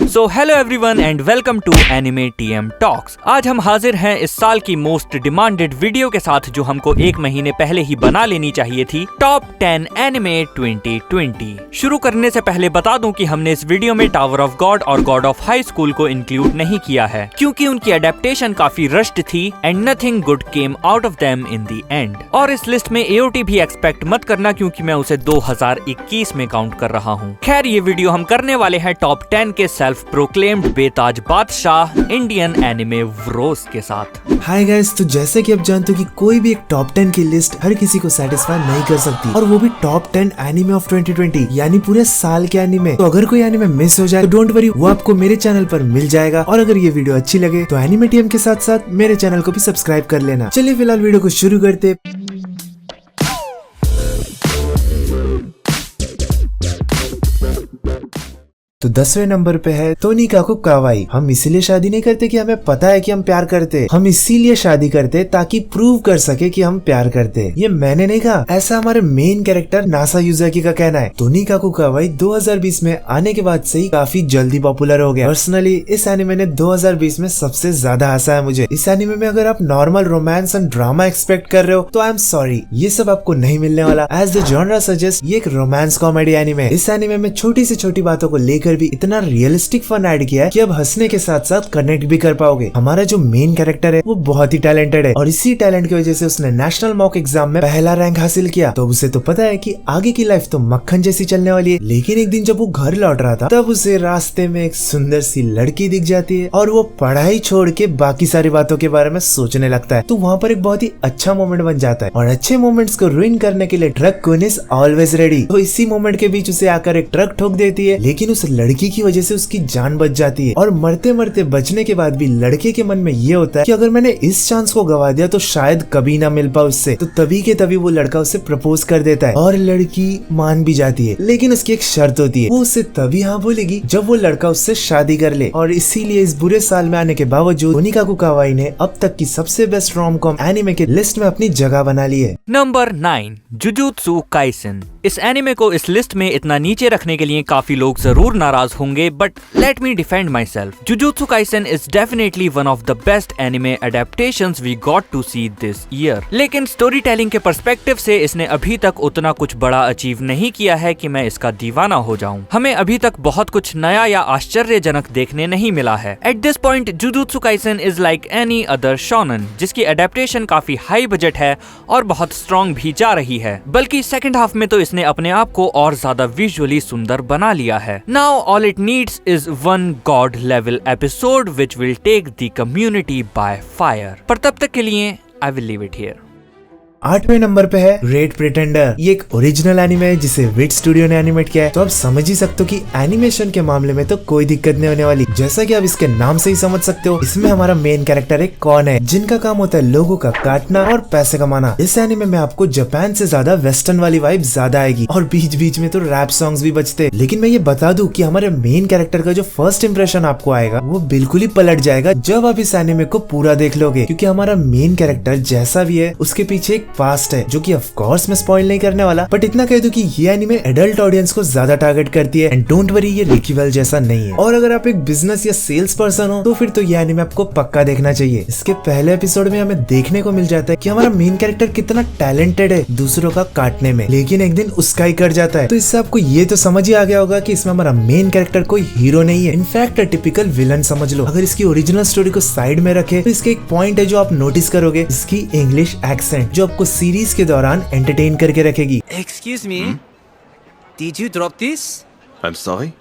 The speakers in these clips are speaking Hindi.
So hello everyone and welcome to anime TM talks. आज हम हाजिर हैं इस साल की मोस्ट डिमांडेड वीडियो के साथ जो हमको एक महीने पहले ही बना लेनी चाहिए थी, टॉप 10 एनिमे 2020। शुरू करने से पहले बता दूं कि हमने इस वीडियो में टावर ऑफ गॉड और गॉड ऑफ हाई स्कूल को इंक्लूड नहीं किया है क्योंकि उनकी अडेप्टेशन काफी रश्ड थी and nothing good came out of them in the end. और इस लिस्ट में एओटी भी एक्सपेक्ट मत करना क्योंकि मैं उसे 2021 में काउंट कर रहा हूँ। खैर ये वीडियो हम करने वाले हैं टॉप 10 के सेल्फ प्रोक्लेम्ड बेताज बादशाह इंडियन एनिमे व्रोस के साथ। हाय गाइस, तो जैसे कि आप जानते हो कि कोई भी एक टॉप 10 की लिस्ट हर किसी को सेटिस्फाई नहीं कर सकती, और वो भी टॉप 10 एनिमे ऑफ 2020 यानी पूरे साल के एनिमे। तो अगर कोई एनिमे मिस हो जाए तो डोंट वरी, वो आपको मेरे चैनल पर मिल जाएगा। और अगर ये वीडियो अच्छी लगे तो एनिमे टीएम के साथ साथ मेरे चैनल को भी सब्सक्राइब कर लेना। चलिए फिलहाल वीडियो को शुरू करते। तो 10वें नंबर पे है तोनिकाकु कावाई। हम इसीलिए शादी नहीं करते कि हमें पता है कि हम प्यार करते, हम इसीलिए शादी करते ताकि प्रूव कर सके कि हम प्यार करते। ये मैंने नहीं कहा, ऐसा हमारे मेन कैरेक्टर नासा युजाकी का कहना है। तोनिकाकु कावाई 2020 में आने के बाद से ही काफी जल्दी पॉपुलर हो गया। पर्सनली इस एनिमे ने 2020 में सबसे ज्यादा हंसाया मुझे। इस एनिमे में अगर आप normal romance and drama expect कर रहे हो तो आई एम सॉरी, ये सब आपको नहीं मिलने वाला। एज द जॉनरा सजेस्ट, ये एक रोमांस कॉमेडी एनिमे है। इस एनिमे में छोटी से छोटी बातों को लेकर भी इतना रियलिस्टिक फन ऐड किया है कि अब हंसने के साथ साथ कनेक्ट भी कर पाओगे। हमारा जो मेन कैरेक्टर है वो बहुत ही टैलेंटेड है और इसी टैलेंट की वजह से उसने नेशनल मॉक एग्जाम में पहला रैंक हासिल किया। तो उसे तो पता है कि आगे की लाइफ तो मक्खन जैसी चलने वाली है। लेकिन एक दिन जब वो घर लौट रहा था तब उसे रास्ते में एक सुंदर सी लड़की दिख जाती है और वो पढ़ाई छोड़ के बाकी सारी बातों के बारे में सोचने लगता है। तो वहाँ पर एक बहुत ही अच्छा मोमेंट बन जाता है और अच्छे मोमेंट्स को रुइन करने के लिए truck queen is always ready. तो इसी मोमेंट के बीच उसे आकर एक ट्रक ठोक देती है, लेकिन उस लड़की की वजह से उसकी जान बच जाती है। और मरते मरते बचने के बाद भी लड़के के मन में ये होता है कि अगर मैंने इस चांस को गवा दिया तो शायद कभी ना मिल पाए उससे। तो तभी के तभी वो लड़का उसे प्रपोज कर देता है और लड़की मान भी जाती है। लेकिन उसकी एक शर्त होती है, वो उससे तभी हाँ बोलेगी जब वो लड़का उससे शादी कर ले। और इसीलिए इस बुरे साल में आने के बावजूद तोनिकाकु कावाई ने अब तक की सबसे बेस्ट रोम कॉम एनिमे के लिस्ट में अपनी जगह बना ली है। Number 9, jujutsu Kaisen. इस एनिमे को इस लिस्ट में इतना नीचे रखने के लिए काफी लोग जरूर नाराज होंगे, but let me defend myself. Jujutsu Kaisen is definitely one of the best anime adaptations we got to see this year. लेकिन स्टोरी टेलिंग के पर्सपेक्टिव से इसने अभी तक उतना कुछ बड़ा अचीव नहीं किया है कि मैं इसका दीवाना हो जाऊं। हमें अभी तक बहुत कुछ नया या आश्चर्यजनक देखने नहीं मिला है। At this point jujutsu Kaisen is like any other shonen जिसकी एडेप्टेशन काफी हाई बजट है और बहुत स्ट्रॉन्ग भी जा रही है। बल्कि सेकंड हाफ में तो इसने अपने आप को और ज्यादा विजुअली सुंदर बना लिया है। Now all it needs is one god level episode which will take the community by fire. पर तब तक के लिए I will leave it here. 8वें नंबर पे है रेड प्रिटेंडर। ये एक ओरिजिनल एनिमे है जिसे विट स्टूडियो ने एनिमेट किया है। तो आप समझ ही सकते हो कि एनिमेशन के मामले में तो कोई दिक्कत नहीं होने वाली। जैसा कि आप इसके नाम से ही समझ सकते हो, इसमें हमारा मेन कैरेक्टर एक कौन है जिनका काम होता है लोगों का काटना और पैसे कमाना। इस एनिमे में आपको जापान से ज्यादा वेस्टर्न वाली वाइब ज्यादा आएगी और बीच बीच में तो रैप सॉन्ग्स भी बजते। लेकिन मैं ये बता दूं कि हमारे मेन कैरेक्टर का जो फर्स्ट इंप्रेशन आपको आएगा वो बिल्कुल ही पलट जाएगा जब आप इस एनिमे को पूरा देख लोगे, क्योंकि हमारा मेन कैरेक्टर जैसा भी है उसके पीछे एक पास्ट है जो कि ऑफ कोर्स मैं स्पॉइल नहीं करने वाला, बट इतना कह दूं कि ये एनिमे एडल्ट ऑडियंस को ज्यादा टारगेट करती है। एंड डोंट वरी, ये रिकी वेल जैसा नहीं है। और अगर आप एक बिजनेस या सेल्स पर्सन हो तो फिर तो ये एनिमे आपको पक्का देखना चाहिए। इसके पहले एपिसोड में हमें देखने को मिल जाता है कि हमारा मेन कैरेक्टर कितना टैलेंटेड है दूसरों का काटने में, लेकिन एक दिन उसका ही कट जाता है। तो इससे आपको ये तो समझ ही आ गया होगा कि इसमें हमारा मेन कैरेक्टर कोई हीरो नहीं है, इनफैक्ट टिपिकल विलन समझ लो। अगर इसकी ओरिजिनल स्टोरी को साइड में रखे तो इसके एक पॉइंट है जो आप नोटिस करोगे, इसकी इंग्लिश एक्सेंट जो आपको सीरीज के दौरान एंटरटेन करके रखेगी। Excuse me, did you drop this? I'm sorry?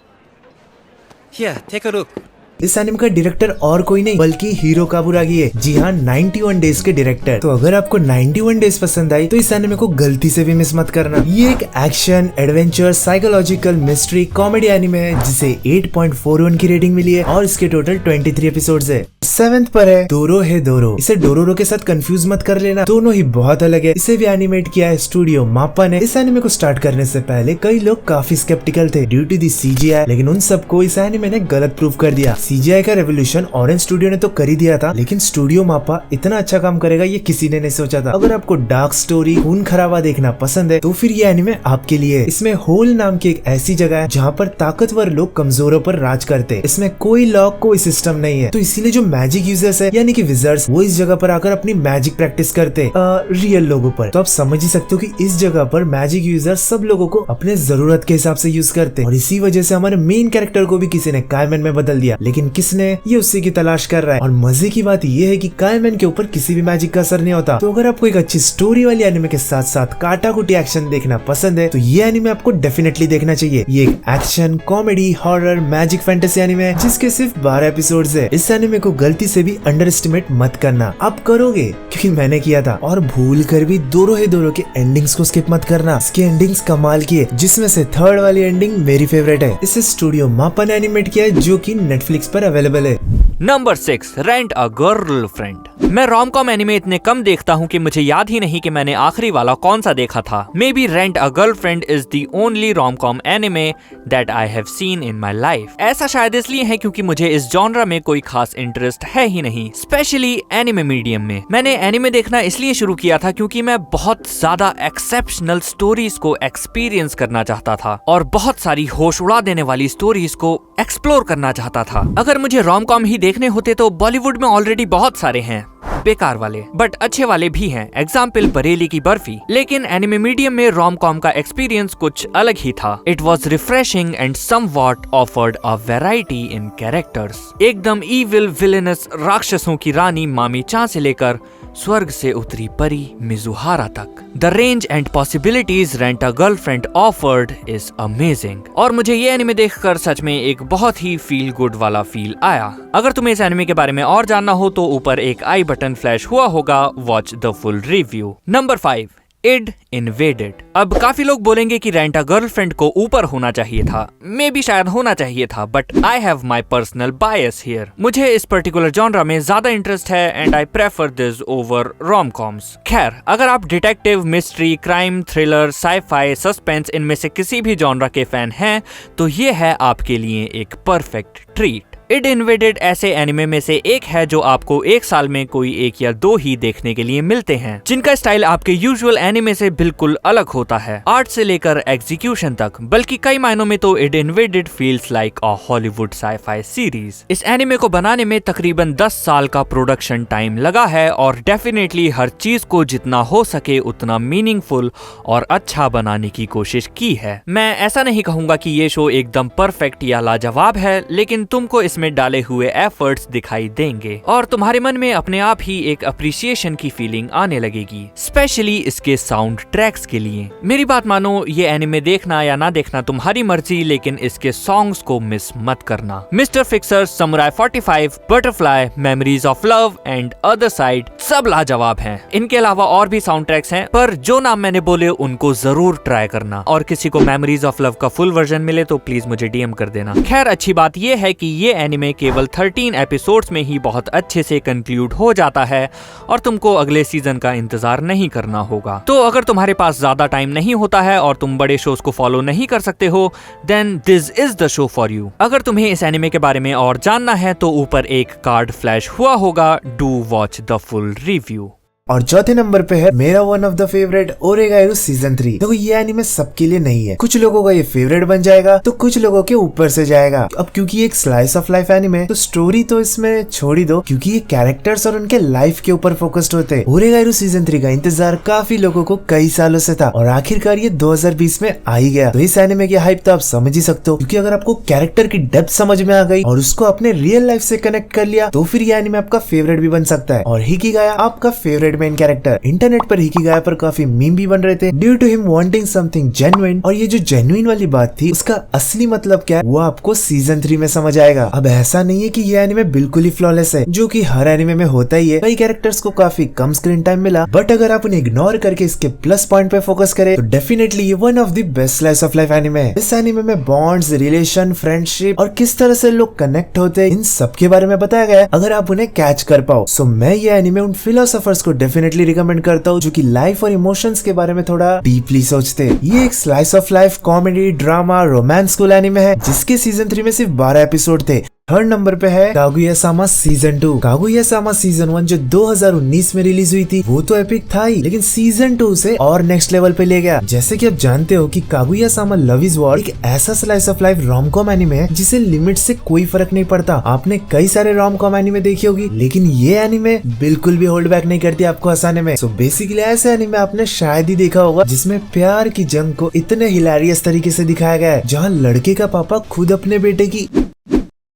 Here, take a look. इस एनिमे का डायरेक्टर और कोई नहीं बल्कि हीरो काबुरागी है। जी हाँ, 91 डेज के डायरेक्टर। तो अगर आपको 91 डेज पसंद आई तो इस एनिमे को गलती से भी मिस मत करना। ये एक action, adventure, psychological, mystery, comedy anime है जिसे 8.41 की रेटिंग मिली है और इसके टोटल 23 एपिसोड्स है। 7th पर है डोरो। इसे डोरोरो के साथ कंफ्यूज मत कर लेना, दोनों ही बहुत अलग है। इसे भी एनिमेट किया है स्टूडियो माप्पा ने। इस एनिमे को स्टार्ट करने से पहले कई लोग काफी स्केप्टिकल थे ड्यू टू दी CGI, लेकिन उन सबको इस एनिमे ने गलत प्रूव कर दिया। CGI का रेवोल्यूशन ऑरेंज स्टूडियो ने तो कर ही दिया था, लेकिन स्टूडियो माप्पा इतना अच्छा काम करेगा ये किसी ने नहीं सोचा था। अगर आपको डार्क स्टोरी, खून खराबा देखना पसंद है तो फिर ये एनिमे आपके लिए है। इसमें होल नाम की एक ऐसी जगह है जहाँ पर ताकतवर लोग कमजोरों पर राज करते। इसमें कोई लॉक, कोई सिस्टम नहीं है, तो इसीलिए जो मैजिक यूजर्स है यानी कि विजर्ड्स, वो इस जगह पर आकर अपनी मैजिक प्रैक्टिस करते रियल लोगों पर। तो आप समझ ही सकते हो कि इस जगह पर मैजिक यूजर्स सब लोगों को अपने जरूरत के हिसाब से यूज करते, और इसी वजह से हमारे मेन कैरेक्टर को भी किसी ने कायमैन में बदल दिया। लेकिन किसने, ये उसी की तलाश कर रहा है। और मजे की बात ये है कि कायमैन के ऊपर किसी भी मैजिक का असर नहीं होता। तो अगर आपको एक अच्छी स्टोरी वाली एनिमे के साथ साथ काटाकुटी एक्शन देखना पसंद है तो ये एनिमे आपको डेफिनेटली देखना चाहिए। ये एक action, comedy, horror, magic fantasy anime है जिसके सिर्फ 12 एपिसोड्स है। इस एनिमे को गलती से भी अंडर एस्टिमेट मत करना, आप करोगे क्योंकि मैंने किया था। और भूल कर भी डोरो के एंडिंग्स को स्किप मत करना, इसके एंडिंग्स कमाल की है, जिसमें से थर्ड वाली एंडिंग मेरी फेवरेट है। इसे स्टूडियो माप्पा ने एनिमेट किया है जो कि नेटफ्लिक्स पर अवेलेबल है। Number 6, rent a girlfriend. मैं रोम कॉम एनिमे इतने कम देखता हूँ कि मुझे याद ही नहीं कि मैंने आखिरी वाला कौन सा देखा था। May be rent a girlfriend is the only rom com anime that I have seen in my life. ऐसा शायद इसलिए है क्योंकि मुझे इस जॉनरा में कोई खास इंटरेस्ट है ही नहीं, स्पेशली एनिमे मीडियम में। मैंने एनिमे देखना इसलिए शुरू किया था क्योंकि मैं बहुत ज्यादा एक्सेप्शनल स्टोरीज को एक्सपीरियंस करना चाहता था और बहुत सारी होश उड़ा देने वाली स्टोरीज को एक्सप्लोर करना चाहता था। अगर मुझे रोम कॉम ही देखने होते तो बॉलीवुड में ऑलरेडी बहुत सारे हैं, बेकार वाले बट अच्छे वाले भी हैं, एग्जाम्पल बरेली की बर्फी। लेकिन एनिमे मीडियम में रोम कॉम का एक्सपीरियंस कुछ अलग ही था। It was refreshing and somewhat offered a variety in characters. एकदम इविल विलेनस राक्षसों की रानी मामी चा से लेकर स्वर्ग से उतरी परी मिजुहारा तक, the range and possibilities rent a girlfriend offered is amazing. और मुझे ये एनिमे देखकर सच में एक बहुत ही फील गुड वाला फील आया। अगर तुम्हें इस एनिमे के बारे में और जानना हो तो ऊपर एक आई बटन फ्लैश हुआ होगा, watch the full review. Number 5, Id invaded. अब काफी लोग बोलेंगे कि रेंट अ गर्लफ्रेंड को ऊपर होना चाहिए था, मे बी शायद होना चाहिए था, but I have my personal bias here. मुझे इस पर्टिकुलर जॉनरा में ज्यादा इंटरेस्ट है and I prefer this over rom coms. खैर, अगर आप detective, mystery, crime, thriller, sci fi, suspense इनमें से किसी भी जॉनरा के फैन हैं तो ये है आपके लिए एक परफेक्ट ट्रीट। इड इन्वेडेड ऐसे एनिमे में से एक है जो आपको एक साल में कोई 1 या 2 ही देखने के लिए मिलते हैं, जिनका स्टाइल आपके यूजुअल एनिमे से बिल्कुल अलग होता है, आर्ट से लेकर एग्जीक्यूशन तक। बल्कि कई मायनों में तो Id invaded feels like a Hollywood sci fi series. इस एनिमे को बनाने में तकरीबन 10 साल का प्रोडक्शन टाइम लगा है और डेफिनेटली हर चीज को जितना हो सके उतना मीनिंगफुल और अच्छा बनाने की कोशिश की है। मैं ऐसा नहीं कहूंगा कि ये शो एकदम परफेक्ट या लाजवाब है, लेकिन तुमको में डाले हुए एफर्ट्स दिखाई देंगे और तुम्हारे मन में अपने आप ही एक अप्रिसिएशन की फीलिंग आने लगेगी, स्पेशली इसके साउंड ट्रैक्स के लिए। मेरी बात मानो, ये एनिमे देखना या ना देखना तुम्हारी मर्जी, लेकिन इसके सॉन्ग्स को मिस मत करना। Mister fixer, samurai 45, butterfly, memories of love and other side सब लाजवाब हैं। इनके अलावा और भी साउंड ट्रैक्स हैं, पर जो नाम मैंने बोले उनको जरूर ट्राई करना। और किसी को मेमोरीज ऑफ लव का फुल वर्जन मिले तो प्लीज मुझे डीएम कर देना। खैर, अच्छी बात ये है कि ये एनिमे केवल 13 एपिसोड्स में ही बहुत अच्छे से कंक्लूड हो जाता है और तुमको अगले सीजन का इंतजार नहीं करना होगा। तो अगर तुम्हारे पास ज्यादा टाइम नहीं होता है और तुम बड़े शोज को फॉलो नहीं कर सकते हो, then this is the show for you. अगर तुम्हें इस एनिमे के बारे में और जानना है तो ऊपर एक कार्ड फ्लैश हुआ होगा, do watch the full review. और चौथे नंबर पे है मेरा one of the favourite Oregairu season 3। देखो, ये एनिमे सबके लिए नहीं है, कुछ लोगों का ये फेवरेट बन जाएगा तो कुछ लोगों के ऊपर से जाएगा। अब क्योंकि एक स्लाइस ऑफ लाइफ एनिमे तो स्टोरी तो इसमें छोड़ ही दो, क्योंकि ये कैरेक्टर्स और उनके लाइफ के ऊपर फोकस्ड होते हैं। ओरेगाइरो सीजन 3 का इंतजार काफी लोगों को कई सालों से था और आखिरकार ये 2020 में आ ही गया। तो इस एनिमे की हाइप तो आप समझ ही सकते हो, क्योंकि अगर आपको कैरेक्टर की डेप्थ समझ में आ गई और उसको अपने रियल लाइफ से कनेक्ट कर लिया तो फिर ये एनिमे आपका फेवरेट भी बन सकता है और हिकिगाया आपका favourite favourite main character. Internet पर हिकिगाया पर काफी मीम भी बन रहे थे due to him wanting something genuine, और ये जो जेन्युइन वाली बात थी उसका असली मतलब क्या है वो आपको सीजन 3 में समझ आएगा। अब ऐसा नहीं है कि ये एनिमे बिल्कुल ही फ्लॉलेस है, जो कि हर एनिमे में होता ही है। कई कैरेक्टर्स को काफी कम स्क्रीन टाइम मिला, बट अगर आप उन्हें इग्नोर करके इसके प्लस पॉइंट पे फोकस करें तो डेफिनेटली ये one of the best slice of life anime है। इस एनिमे में बॉन्ड्स, रिलेशन, फ्रेंडशिप और किस तरह से लोग कनेक्ट होते हैं इन सब के बारे में बताया गया है, अगर आप उन्हें कैच कर पाओ। सो मैं ये एनिमे उन फिलोसोफर्स को डेफिनेटली रिकमेंड करता हूँ जो कि लाइफ और इमोशंस के बारे में थोड़ा डीपली सोचते हैं। ये एक slice of life comedy, drama, romance school anime है जिसके सीजन 3 में सिर्फ 12 एपिसोड थे। थर्ड नंबर पे है कागुया-सामा सीजन 2। कागुया-सामा सीजन 1 जो 2019 में रिलीज हुई थी वो तो एपिक था ही, लेकिन सीजन 2 से और नेक्स्ट लेवल पे ले गया। जैसे कि आप जानते हो कि कागुया-सामा लव इज वॉर एक ऐसा slice of life rom-com anime है जिसे लिमिट से कोई फर्क नहीं पड़ता। आपने कई सारे रोम-कॉम एनिमे देखी होगी, लेकिन ये एनिमे बिल्कुल भी होल्ड बैक नहीं करती आपको हंसाने में। सो बेसिकली ऐसे एनिमे आपने शायद ही देखा होगा जिसमें प्यार की जंग को इतने हिलेरियस तरीके से दिखाया गया है, जहाँ लड़के का पापा खुद अपने बेटे की।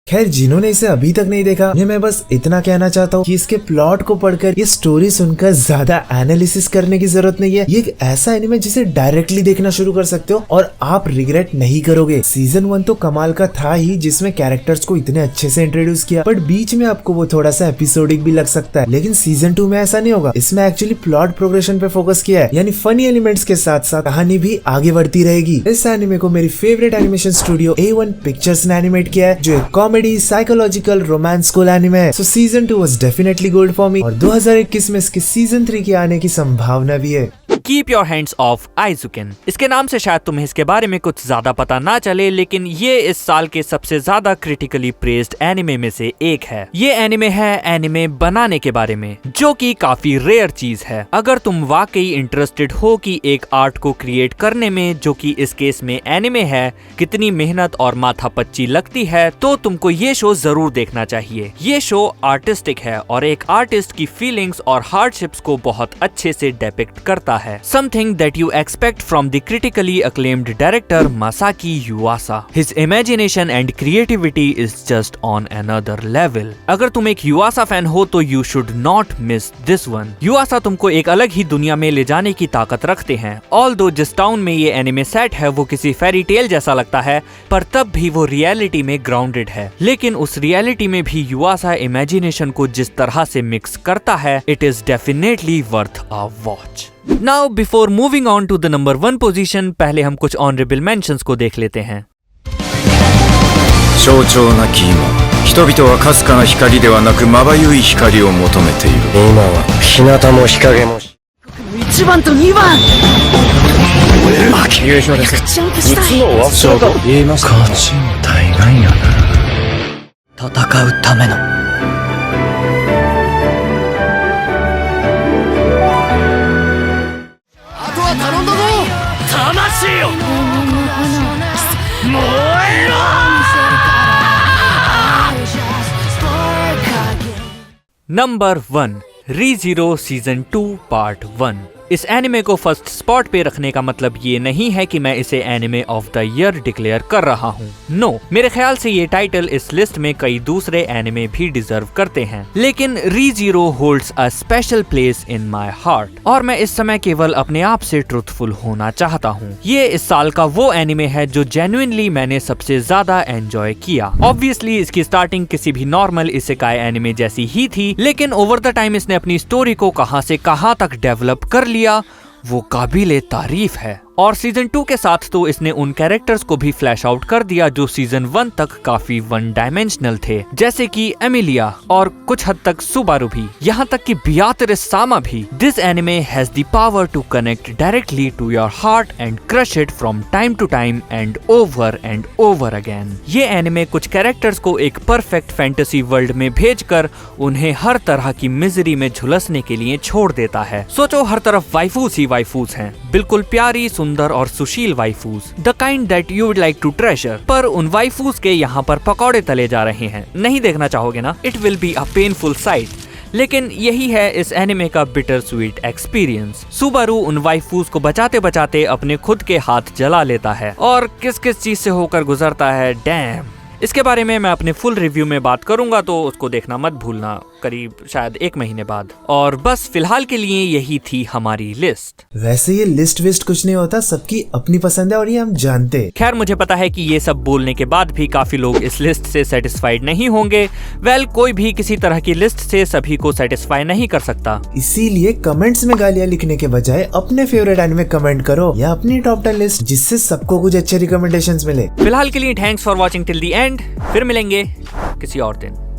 खैर जिन्होंने इसे अभी तक नहीं देखा, मैं बस इतना कहना चाहता हूँ कि इसके प्लॉट को पढ़कर, ये स्टोरी सुनकर ज्यादा एनालिसिस करने की जरूरत नहीं है। ये एक ऐसा एनिमे जिसे डायरेक्टली देखना शुरू कर सकते हो और आप रिग्रेट नहीं करोगे। सीजन 1 तो कमाल का था ही, जिसमें कैरेक्टर्स को इतने अच्छे से इंट्रोड्यूस किया, बट बीच में आपको वो थोड़ा सा एपिसोडिक भी लग सकता है। लेकिन सीजन 2 में ऐसा नहीं होगा। इसमें एक्चुअली प्लॉट प्रोग्रेशन पे फोकस किया है, यानी फनी एलिमेंट्स के साथ साथ कहानी भी आगे बढ़ती रहेगी। इस एनिमे को मेरी favourite animation studio A1 pictures ने एनिमेट किया है, जो एक comedy, psychological, romance school anime है। So season 2 was definitely gold for me, और 2021 में इसके सीजन 3 के आने की संभावना भी है। Keep your hands off Eizouken. इसके नाम से शायद तुम्हें इसके बारे में कुछ ज्यादा पता ना चले, लेकिन ये इस साल के सबसे ज्यादा क्रिटिकली प्रेज्ड एनिमे में से एक है। ये एनिमे है एनिमे बनाने के बारे में, जो कि काफी रेयर चीज है। अगर तुम वाकई इंटरेस्टेड हो कि एक आर्ट को क्रिएट करने में, जो कि इस केस में एनिमे है, कितनी मेहनत और माथापच्ची लगती है, तो तुमको ये शो जरूर देखना चाहिए। ये शो आर्टिस्टिक है और एक आर्टिस्ट की फीलिंग्स और हार्डशिप्स को बहुत अच्छे से डिपिक्ट करता है। Something that you expect from the critically acclaimed director Masaki Yuasa. His imagination and creativity is just on another level. अगर तुम एक Yuasa फैन हो तो you should not miss this one. Yuasa तुमको एक अलग ही दुनिया में ले जाने की ताकत रखते हैं। Although जिस टाउन में ये एनिमे सेट है वो किसी फेरी टेल जैसा लगता है, पर तब भी वो रियलिटी में ग्राउंडेड है। लेकिन उस रियलिटी में भी Yuasa इमेजिनेशन को जिस तरह से मिक्स करता है, it is definitely worth a watch. Now before moving on to the number 1 position, पहले हम कुछ honorable mentions को देख लेते हैं। 象徴なき今、人々はかすかな光ではなくまばゆい光を求めている。今は日向も日陰も。1番と2番。優勝です。いつもワッショーと言いますか。勝ちも大概やな。戦うための。頼んだぞ。魂よ。燃えろ。नंबर 1 रीज़ीरो सीजन 2 पार्ट 1। इस एनिमे को फर्स्ट स्पॉट पे रखने का मतलब ये नहीं है कि मैं इसे anime of the year declare कर रहा हूँ। नो, मेरे ख्याल से ये टाइटल इस लिस्ट में कई दूसरे एनिमे भी डिजर्व करते हैं, लेकिन ReZero holds a special place in my heart, और मैं इस समय केवल अपने आप से ट्रुथफुल होना चाहता हूँ। ये इस साल का वो एनिमे है जो जेन्युइनली मैंने सबसे ज्यादा एंजॉय किया। ऑब्वियसली इसकी स्टार्टिंग किसी भी नॉर्मल इसेकाई एनिमे जैसी ही थी, लेकिन ओवर द टाइम इसने अपनी स्टोरी को कहां से कहां तक डेवलप कर लिया, वो काबिले तारीफ है। और सीजन 2 के साथ तो इसने उन कैरेक्टर्स को भी फ्लैश आउट कर दिया जो सीजन 1 तक काफी वन डायमेंशनल थे, जैसे कि एमिलिया और कुछ हद तक सुबारू भी, यहाँ तक कि बियात्रिस सामा भी। This anime has the power to connect directly to your heart and crush it from time to time and over again. ये एनिमे कुछ कैरेक्टर्स को एक परफेक्ट फैंटेसी वर्ल्ड में भेजकर उन्हें हर तरह की मिजरी में झुलसने के लिए छोड़ देता है। सोचो, हर तरफ वाइफूस ही वाइफूस हैं, बिल्कुल प्यारी, सुंदर और सुशील waifus, the kind that you would like to treasure. पर उन वाइफूस के यहाँ पर पकौड़े तले जा रहे हैं। नहीं देखना चाहोगे ना? It will be a painful site. लेकिन यही है इस एनिमे का बिटर स्वीट एक्सपीरियंस। सुबारू उन वाइफूस को बचाते बचाते अपने खुद के हाथ जला लेता है, और किस किस चीज से होकर गुजरता है, डैम। इसके बारे में मैं अपने फुल रिव्यू में बात करूंगा, तो उसको देखना मत भूलना। करीब शायद 1 महीने बाद। और बस फिलहाल के लिए यही थी हमारी लिस्ट। वैसे ये लिस्ट विस्ट कुछ नहीं होता, सबकी अपनी पसंद है और ये हम जानते। खैर मुझे पता है कि ये सब बोलने के बाद भी काफी लोग इस लिस्ट से सेटिस्फाइड नहीं होंगे। वेल, कोई भी किसी तरह की लिस्ट से सभी को सेटिस्फाई नहीं कर सकता। इसीलिए कमेंट्स में गालियां लिखने के बजाय अपने फेवरेट एनिमे कमेंट करो या अपनी टॉप 10 लिस्ट, जिससे सबको कुछ अच्छे रिकमेंडेशंस मिले। फिलहाल के लिए thanks for watching till the end. फिर मिलेंगे किसी और दिन।